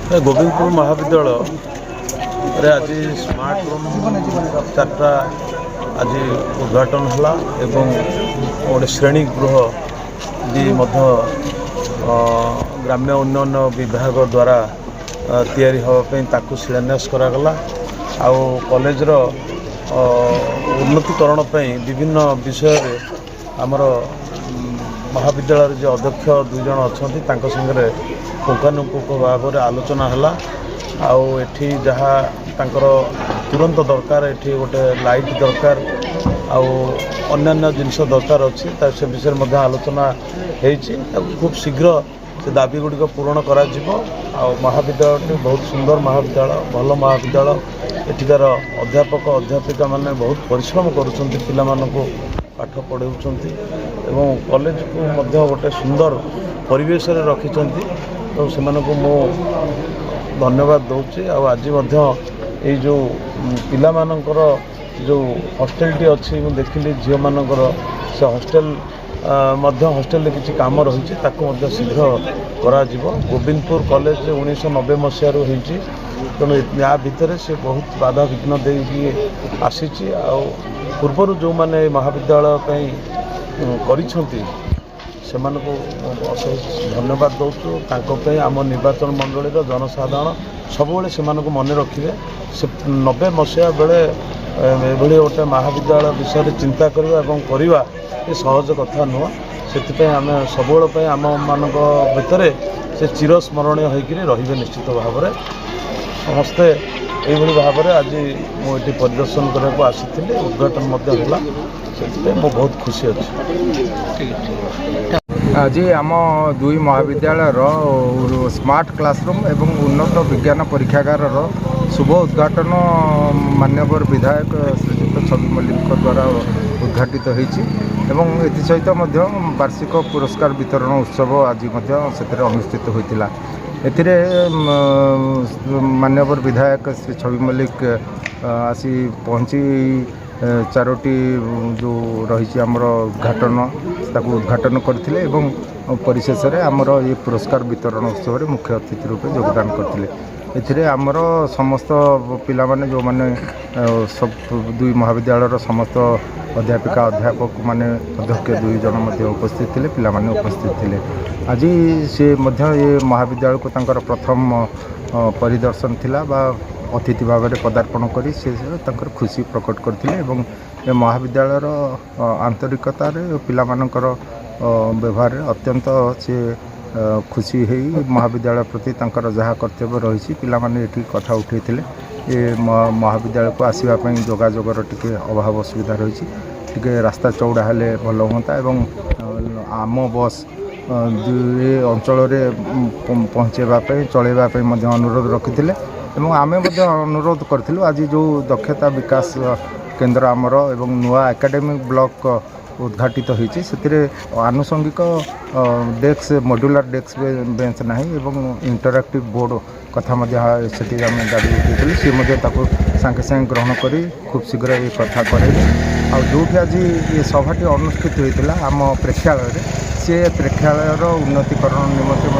गोविंदपुर महाविद्यालय आज smart room 4टा आज उद्घाटन है एवं गोटे श्रेणी गृह भी ग्राम्य उन्नयन विभाग द्वारा तैयारी होगापी शिलान्यास करागला आउ कॉलेजर उन्नतीकरण विभिन्न विषय आमर महाविद्यालय जो अध्यक्ष 2 जन अच्छा संगे पुंखानुपुंख भाव में आलोचना है आठी जहाँ तुरंत दरकार ये गोटे लाइट दरकार अन्य जिनस दरकार अच्छी से विषय में आलोचना खूब शीघ्र से दाबी गुड़िक पूरण कर महाविद्यालय बहुत सुंदर महाविद्यालय भल महाविद्यालय एठिकार अध्यापक अध्यापिका माने बहुत परिश्रम करुँच पिलामानंकु पाठ पढ़ाऊँच एवं कॉलेज को मध्य गोटे सुंदर परिवेश रखी तो से मु धन्यवाद दूसरी आज ये जो पिला मानकर जो हॉस्टेलटी अच्छी देखिली झील मानकर से हॉस्टेल हॉस्टेल किसी काम रही शीघ्र करा गोविंदपुर कॉलेज 1990 मसीह तेणु या भितर से बहुत बाधा विघ्न दे आसी पूर्वर जो मैंने महाविद्यालय से धन्यवाद दूसु आम निर्वाचन मंडली जनसाधारण सब से मन रखिए से 90 मसीहा बेले गोटे महाविद्यालय विषय चिंता करवा ये सहज कथा नुह से आम सब आम मान भितर से चिरस्मरणीय होकर रे निश्चित भाव में समस्ते यही भाव में आज मुझे परिदर्शन करने को आसी उद्घाटन से बहुत खुशी अच्छी। आज आम 2 महाविद्यालय स्मार्ट क्लासरूम एवं उन्नत विज्ञान परीक्षागार शुभ उद्घाटन माननीय विधायक श्रीजुक्त छवि मल्लिक द्वारा उद्घाटित होती सहित वार्षिक पुरस्कार वितरण उत्सव आज अनुष्ठित होता माननीय विधायक श्री छवि मल्लिक आसी पहुँची 4टी जो रही आमर उद्घाटन करते परिशेष आमर ये पुरस्कार वितरण उत्सव मुख्य अतिथि रूप योगदान करते आमर समस्त पिला माने जो माने सब 2 महाविद्यालय समस्त अध्यापिका अध्यापक माने अध्यक्ष 2 जन उपस्थित थे पिला माने उपस्थित थे आज से ये महाविद्यालय को तांकर प्रथम परिदर्शन थिला बा अतिथि भाव में पदार्पण कर खुशी प्रकट करते महाविद्यालय आंतरिकतार पिला मानकर व्यवहार अत्यंत से खुशी है महाविद्यालय प्रति जहाँ कर्तव्य रही पिला माने ये कथा उठे ये महाविद्यालय को आसवाई जोगाजोगर टी अभाव असुविधा रही रास्ता चौड़ा हेले भल हाँ आम बस ये अंचल पहुँचवाई चलवाई अनुरोध रखी आमे अनुरोध करूँ आज जो दक्षता विकास केंद्र आमर एवं नुआ एकेडमिक ब्लॉक उद्घाटित होती से आनुषंगिक डेस्क मॉड्यूलर डेस्क बेंच ना इंटरएक्टिव बोर्ड कथा से दाबी उठे सी सागे सागे ग्रहण कर खूब शीघ्र ये कथा करे जो आज ये सभाटी अनुष्ठित होता आम प्रेक्षालय सी प्रेक्षालय उन्नतीकरण निमंत्रण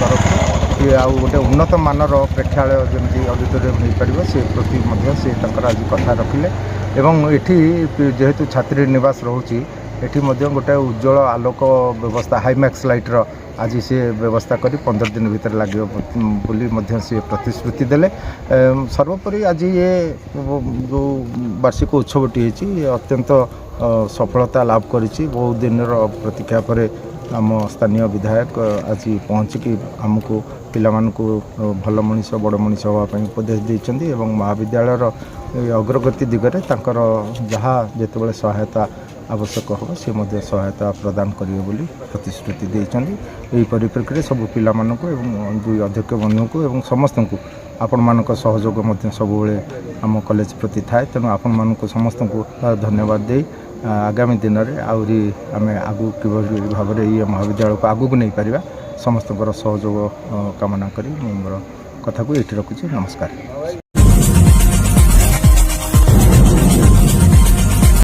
तरफ ये आउ गोटे उन्नत मानर प्रेक्षालय जमी ऑडिटोरियम हो पार से प्रति से आज कथा रखिले एवं एठी जेहेतु छात्री निवास रोची एठी गोटे उज्जवल आलोक व्यवस्था हाईमैक्स लाइटर आज से व्यवस्था करी 15 दिन भीतर लगे बोली से प्रतिश्रुति देले सर्वोपरि आज ये जो वार्षिक उत्सवटी अत्यंत सफलता लाभ करी बहुत दिन प्रतीक्षा पर आम स्थानीय विधायक आज पहुँचिकी आमको पिला भल मनीष बड़ मनीष हाँपाई उपदेश देते महाविद्यालयर अग्रगति दिगरे जहाँ जितेबाला सहायता आवश्यक हो सी सहायता प्रदान करेंगे बोली प्रतिश्रुति देते यही परिप्रेक्षी सब पिला 2 अध्यक्ष बंधु को समस्त को आपण मानक सहयोग सब आम कॉलेज प्रति थाए तेणु आपण मानक समस्त को धन्यवाद दे आगामी दिन में आहरी आम आगू कि भाव में ये महाविद्यालय को आगू नहीं पार समस्त सहयोग कामना करी मोर कथा को ये रखुच्छी नमस्कार।